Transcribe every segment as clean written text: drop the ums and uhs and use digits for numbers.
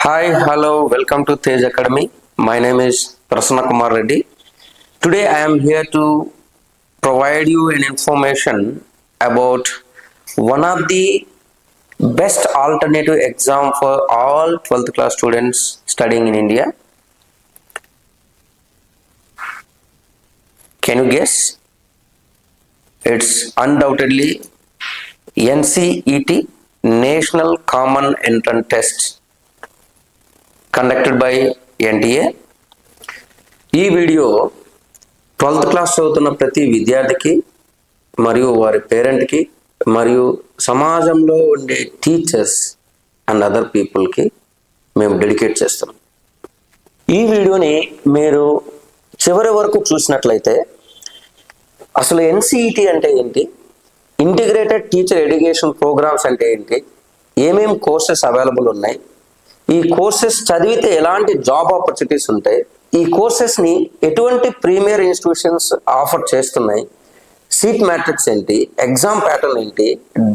Hi, hello, welcome to Tej Academy. My name is Prasanna Kumar Reddy. Today I am here to provide you an information about one of the best alternative exam for all 12th class students studying in India. Can you guess? It's undoubtedly NCET, National Common Entrance Test, conducted by NTA. ఈ video 12th class చదువుతున్న ప్రతి విద్యార్థికి మరియు వారి పేరెంట్కి మరియు సమాజంలో ఉండే teachers and other పీపుల్కి మేము డెడికేట్ చేస్తాం. ఈ వీడియోని మీరు చివరి వరకు చూసినట్లయితే అసలు ఎన్సిఈటి అంటే ఏంటి, ఇంటిగ్రేటెడ్ టీచర్ ఎడ్యుకేషన్ ప్రోగ్రామ్స్ అంటే ఏంటి, ఏమేం కోర్సెస్ అవైలబుల్ ఉన్నాయి, ఈ కోర్సెస్ చదివితే ఎలాంటి జాబ్ ఆపర్చునిటీస్ ఉంటాయి, ఈ కోర్సెస్ని ఎటువంటి ప్రీమియర్ ఇన్స్టిట్యూషన్స్ ఆఫర్ చేస్తున్నాయి, సీట్ మ్యాట్రిక్స్ ఏంటి, ఎగ్జామ్ ప్యాటర్న్ ఏంటి,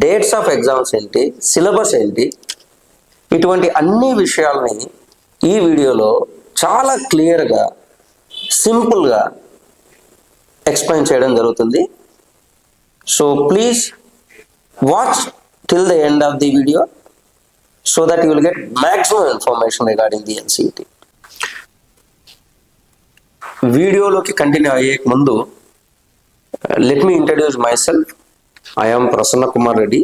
డేట్స్ ఆఫ్ ఎగ్జామ్స్ ఏంటి, సిలబస్ ఏంటి, ఇటువంటి అన్ని విషయాల్ని ఈ వీడియోలో చాలా క్లియర్గా సింపుల్గా ఎక్స్ప్లెయిన్ చేయడం జరుగుతుంది. So please watch till the end of the video so that you will get maximum information regarding the NCET. వీడియోలోకి కంటిన్యూ అయ్యే ముందు let me introduce my self. I am Prasanna Kumar Reddy.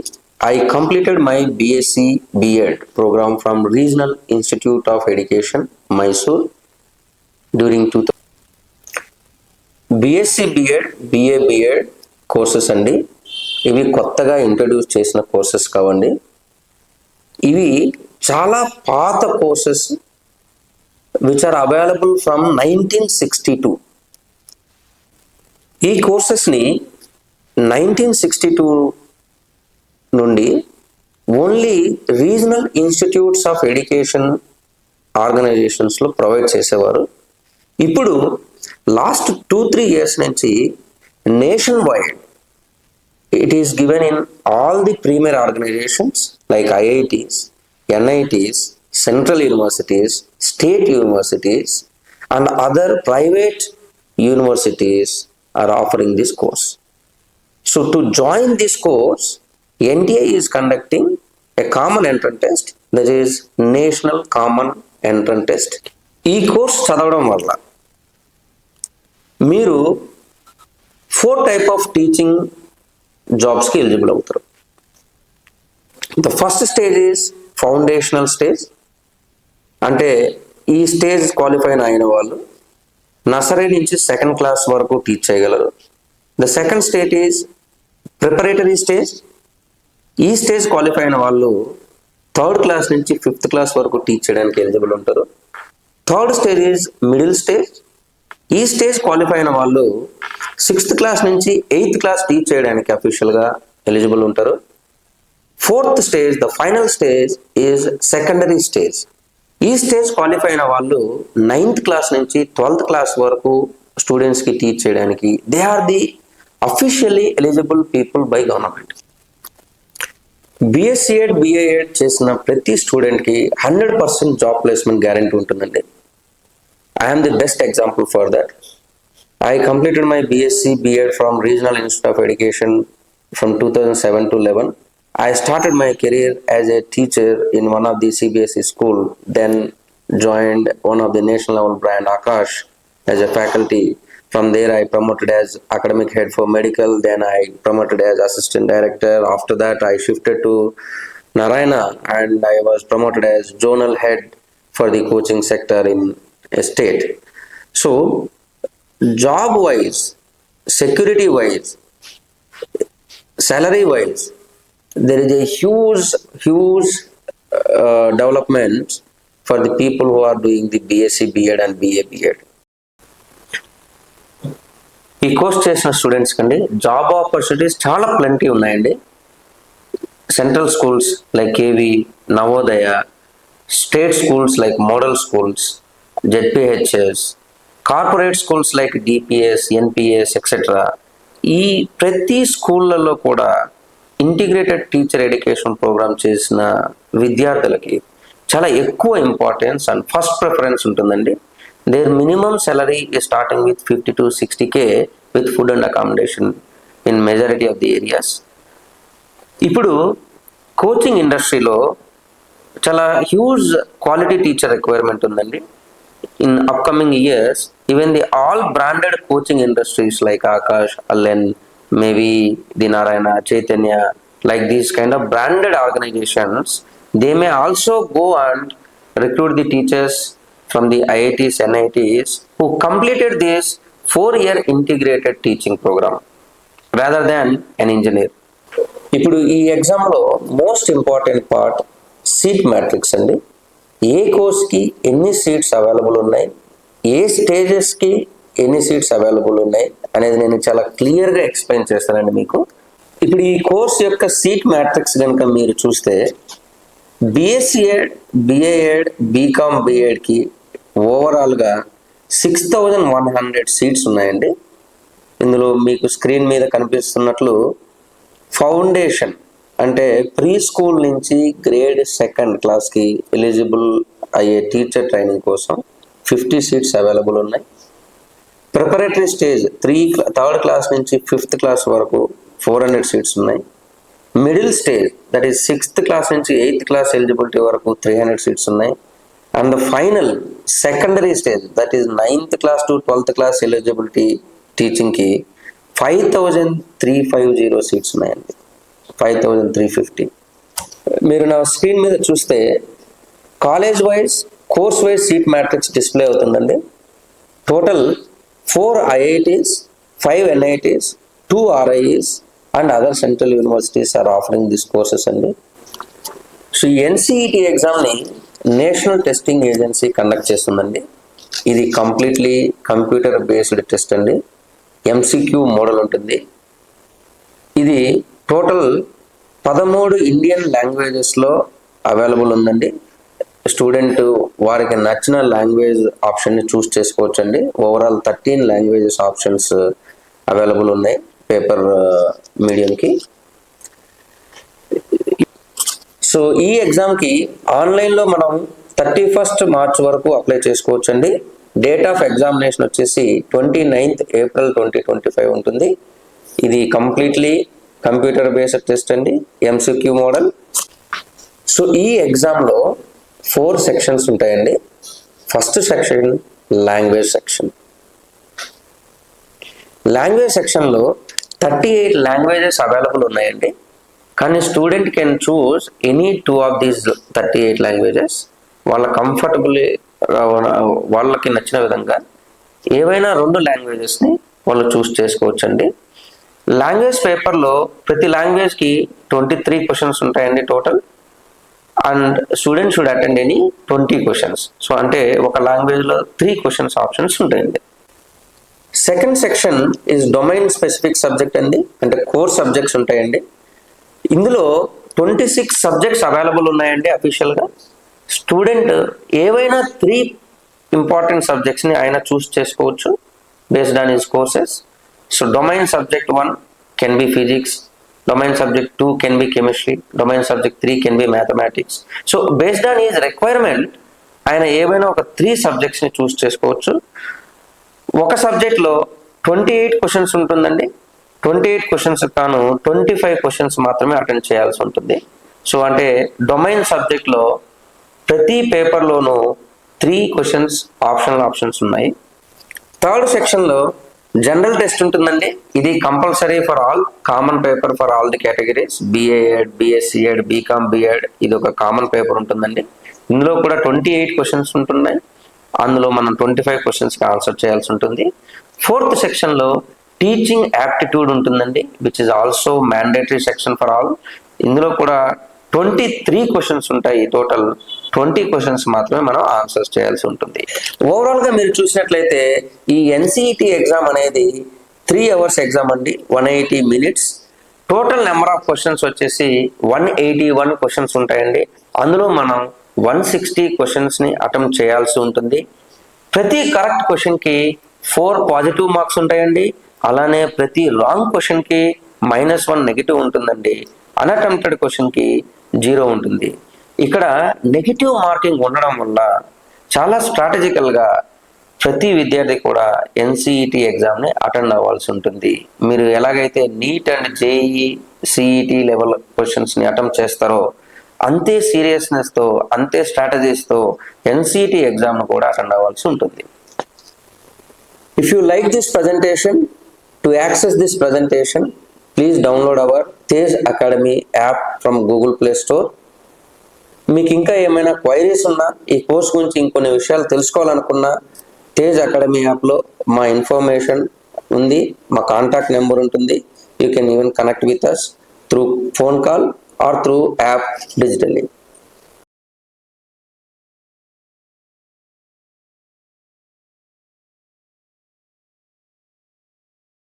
I completed my BSc B.Ed program from Regional Institute of Education, Mysore during 2000. BSc B.Ed, BA B.Ed courses అండి. ఇవి కొత్తగా introduce చేసిన courses కావండి. ఇవి చాలా పాత courses which are available from 1962. ఈ కోర్సెస్ని 1962 నుండి only regional institutes of education ఆర్గనైజేషన్స్లో ప్రొవైడ్ చేసేవారు. ఇప్పుడు లాస్ట్ 2-3 years నుంచి nationwide it is given in all the premier organizations like IITs, NITs, central universities, state universities and other private universities are offering this course. So to join this course, NTA is conducting a common entrance test, that is National Common Entrance Test. ఈ course చదవడం వల్ల మీరు 4 type of teaching జాబ్స్కి eligible అవుతారు. The first stage is foundational stage. అంటే ఈ stage qualify అయిన వాళ్ళు నర్సరీ నుంచి 2nd క్లాస్ వరకు టీచ్ చేయగలరు. The second stage is preparatory stage. ఈ స్టేజ్ క్వాలిఫై అయిన వాళ్ళు 3rd క్లాస్ నుంచి 5th క్లాస్ వరకు టీచ్ చేయడానికి ఎలిజిబుల్ ఉంటారు. Third stage is middle stage. ఈ స్టేజ్ క్వాలిఫై అయిన వాళ్ళు 6th క్లాస్ నుంచి 8th క్లాస్ టీచ్ చేయడానికి అఫీషియల్గా ఎలిజిబుల్ ఉంటారు. 4th stage, the final stage is secondary stage. ఈ స్టేజ్ క్వాలిఫై అయిన వాళ్ళు 9th క్లాస్ నుంచి 12th క్లాస్ వరకు స్టూడెంట్స్కి టీచ్ చేయడానికి they are the officially eligible people by government. BSc Ed, BA Ed చేసిన ప్రతి స్టూడెంట్కి 100% జాబ్ ప్లేస్మెంట్ గ్యారెంటీ ఉంటుందండి. I am the best example for that. I completed my BSc B.Ed from Regional Institute of Education from 2007 to 11. I started my career as a teacher in one of the CBSE school, then joined one of the national level brand Akash as a faculty. From there I promoted as academic head for medical, then I promoted as assistant director. After that I shifted to Narayana and I was promoted as zonal head for the coaching sector in a state. So job wise, security wise, salary wise, there is a huge development for the people who are doing the BSc B.Ed and BA B.Ed. ఈ course చేసిన students కండి job opportunities చాలా plenty ఉన్నాయండి. Central schools like KV, Navodaya, state schools like model schools, ZPHS, corporate schools like DPS, NPS etcetera. ఈ ప్రతి స్కూళ్ళల్లో కూడా integrated teacher education programme చేసిన విద్యార్థులకి చాలా ఎక్కువ ఇంపార్టెన్స్ అండ్ ఫస్ట్ ప్రిఫరెన్స్ ఉంటుందండి. There minimum salary is starting with 50 to 60K with food and accommodation in majority of the areas. ఇప్పుడు కోచింగ్ ఇండస్ట్రీలో చాలా హ్యూజ్ క్వాలిటీ టీచర్ రిక్వైర్మెంట్ ఉందండి. In upcoming years even the all branded coaching industries like Akash, Allen, maybe the Narayana, Chaitanya, like these kind of branded organizations, they may also go and recruit the teachers from the IITs, NITs who completed this 4-year integrated teaching program rather than an engineer. ఇప్పుడు ఈ ఎగ్జామ్లో most important part seat matrix అండి. ఏ కోర్స్కి ఎన్ని seats available ఉన్నాయి, ఏ స్టేజెస్కి ఎన్ని seats available ఉన్నాయి అనేది నేను చాలా క్లియర్గా ఎక్స్ప్లెయిన్ చేస్తానండి మీకు. ఇప్పుడు ఈ కోర్స్ యొక్క సీట్ మ్యాట్రిక్స్ కనుక మీరు చూస్తే బిఎస్సి ఎడ్, బిఏఎడ్, బీకామ్ బిఎడ్కి ఓవరాల్గా 6100 సీట్స్ ఉన్నాయండి. ఇందులో మీకు స్క్రీన్ మీద కనిపిస్తున్నట్లు ఫౌండేషన్ అంటే ప్రీ స్కూల్ నుంచి గ్రేడ్ 2nd క్లాస్కి ఎలిజిబుల్ అయ్యే టీచర్ ట్రైనింగ్ కోసం 50 సీట్స్ అవైలబుల్ ఉన్నాయి. ప్రిపరేటరీ స్టేజ్ 3rd క్లాస్ నుంచి 5th క్లాస్ వరకు 400 సీట్స్ ఉన్నాయి. Middle stage that is 6th class నుంచి 8th క్లాస్ ఎలిజిబిలిటీ వరకు 300 సీట్స్ ఉన్నాయి. And final secondary stage that is 9th class to 12th class eligibility టీచింగ్కి 5350 seats ఉన్నాయండి. 5350. మీరు నా స్క్రీన్ మీద చూస్తే college wise, course wise seat matrix display అవుతుందండి. Total 4 IITs, 5 NITs, 2 RIEs and other central universities are offering these courses అండి. So ఈ NCET ఎగ్జామ్ని నేషనల్ టెస్టింగ్ ఏజెన్సీ కండక్ట్ చేస్తుందండి. ఇది కంప్లీట్లీ కంప్యూటర్ బేస్డ్ టెస్ట్ అండి. MCQ మోడల్ ఉంటుంది. ఇది టోటల్ 13 ఇండియన్ లాంగ్వేజెస్లో అవైలబుల్ ఉందండి. స్టూడెంట్ వారికి నచ్చిన లాంగ్వేజ్ ఆప్షన్ని చూస్ చేసుకోవచ్చు అండి. ఓవరాల్ 13 లాంగ్వేజెస్ ఆప్షన్స్ అవైలబుల్ ఉన్నాయి పేపర్ మీడియంకి. సో ఈ ఎగ్జామ్కి ఆన్లైన్లో మనం 31st మార్చ్ వరకు అప్లై చేసుకోవచ్చు అండి. డేట్ ఆఫ్ ఎగ్జామినేషన్ వచ్చేసి 29th ఏప్రిల్ 2025 ఉంటుంది. ఇది కంప్లీట్లీ కంప్యూటర్ బేస్డ్ టెస్ట్ అండి, MCQ మోడల్. సో ఈ ఎగ్జామ్లో 4 సెక్షన్స్ ఉంటాయండి. First section language section. Language సెక్షన్లో 38 లాంగ్వేజెస్ అవైలబుల్ ఉన్నాయండి. కానీ student can choose any 2 of these 38 languages. వాళ్ళ కంఫర్టబుల్ వాళ్ళకి నచ్చిన విధంగా ఏవైనా 2 లాంగ్వేజెస్ని వాళ్ళు చూస్ చేసుకోవచ్చు అండి. లాంగ్వేజ్ పేపర్లో ప్రతి లాంగ్వేజ్కి 23 క్వశ్చన్స్ ఉంటాయండి total. And student should attend any 20 questions. So అంటే ఒక లాంగ్వేజ్లో 3 క్వశ్చన్స్ ఆప్షన్స్ ఉంటాయండి. Second section is domain specific subject అండి, అంటే కోర్ సబ్జెక్ట్స్ ఉంటాయండి. ఇందులో 26 సబ్జెక్ట్స్ అవైలబుల్ ఉన్నాయండి అఫీషియల్గా. స్టూడెంట్ ఏవైనా 3 ఇంపార్టెంట్ సబ్జెక్ట్స్ని ఆయన చూస్ చేసుకోవచ్చు based on his courses. So domain subject 1 can be physics, domain subject 2 can be chemistry, domain subject 3 can be mathematics. So based on his requirement ఆయన ఏవైనా ఒక 3 సబ్జెక్ట్స్ని చూస్ చేసుకోవచ్చు. ఒక సబ్జెక్ట్లో 28 క్వశ్చన్స్ ఉంటుందండి. 28 క్వశ్చన్స్ కాను 25 క్వశ్చన్స్ మాత్రమే అటెండ్ చేయాల్సి ఉంటుంది. సో అంటే డొమైన్ సబ్జెక్ట్లో ప్రతి పేపర్లోనూ 3 క్వశ్చన్స్ ఆప్షన్స్ ఉన్నాయి. థర్డ్ సెక్షన్లో జనరల్ టెస్ట్ ఉంటుందండి. ఇది compulsory for all, common paper for all the categories. B A Ed, BSc Ed, BCom BEd ఇది ఒక కామన్ పేపర్ ఉంటుందండి. ఇందులో కూడా 28 క్వశ్చన్స్ ఉంటున్నాయి. అందులో మనం 25 క్వశ్చన్స్కి ఆన్సర్ చేయాల్సి ఉంటుంది. ఫోర్త్ సెక్షన్లో టీచింగ్ యాప్టిట్యూడ్ ఉంటుందండి, which is also mandatory section for all. ఇందులో కూడా 23 క్వశ్చన్స్ ఉంటాయి. టోటల్ 20 క్వశ్చన్స్ మాత్రమే మనం ఆన్సర్స్ చేయాల్సి ఉంటుంది. ఓవరాల్గా మీరు చూసినట్లయితే ఈ NCET ఎగ్జామ్ అనేది 3 hours ఎగ్జామ్ అండి, 180 minutes. Total number of questions వచ్చేసి 181 క్వశ్చన్స్ ఉంటాయండి. అందులో మనం 160 క్వశ్చన్స్ని అటెంప్ట్ చేయాల్సి ఉంటుంది. ప్రతి కరెక్ట్ క్వశ్చన్కి 4 పాజిటివ్ మార్క్స్ ఉంటాయండి. అలానే ప్రతి రాంగ్ క్వశ్చన్కి -1 నెగిటివ్ ఉంటుందండి. అన్అటెంప్టెడ్ క్వశ్చన్కి 0 ఉంటుంది. ఇక్కడ నెగిటివ్ మార్కింగ్ ఉండడం వల్ల చాలా స్ట్రాటజికల్గా ప్రతి విద్యార్థి కూడా ఎన్సిఈటి ఎగ్జామ్ని అటెండ్ అవ్వాల్సి ఉంటుంది. మీరు ఎలాగైతే NEET and JEE CET level క్వశ్చన్స్ని అటెంప్ట్ చేస్తారో అంతే సీరియస్నెస్తో అంతే స్ట్రాటజీస్తో ఎన్సిఈటి ఎగ్జామ్ను కూడా అటెండ్ అవ్వాల్సి ఉంటుంది. If you like this presentation, to access this presentation, please download our Tej Academy app from Google Play Store. మీకు ఇంకా ఏమైనా క్వైరీస్ ఉన్నా, ఈ కోర్స్ గురించి ఇంకొన్ని విషయాలు తెలుసుకోవాలనుకున్నా, తేజ్ అకాడమీ యాప్లో మా ఇన్ఫర్మేషన్ ఉంది, మా కాంటాక్ట్ నెంబర్ ఉంటుంది. You can even connect with us through phone call or through app digitally.